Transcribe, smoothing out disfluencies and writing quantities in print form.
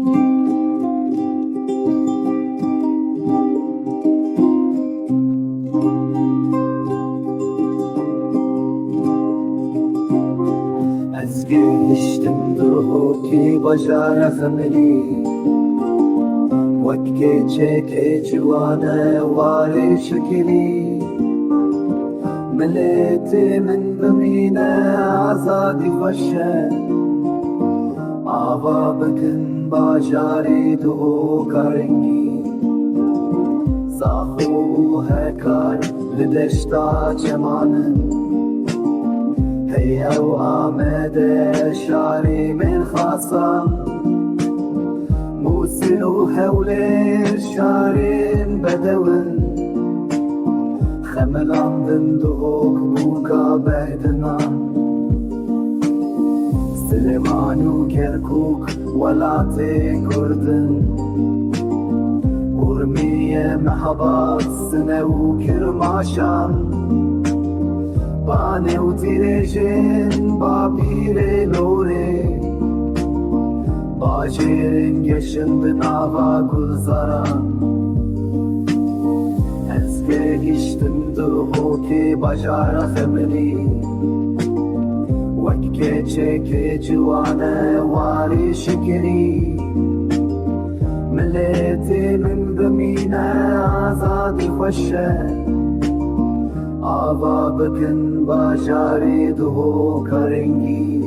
از گشتم دروکی بجار خمری وکی چه جوانه واری شکلی مليت من بمينا عزادي وشه آوا بکن باجاری دو کرنگی ساخو هکار لدشتا جمانن هی او آمده شاری من خاصم موسل و حول شارين بدون خملان دندوك بوكا بهدنا سليمان و كركوك ولاتي كردن ورمية محبات سنة و كرماشان باني و تيريجين بابيري لوري باجيرين يشند ناوا گلزاران Ezge geçtim ki bajara femeli Vekke çeke civane vari şekeri Milleti min bemine azadi خوشه Ava bıkın bajari duhu karengi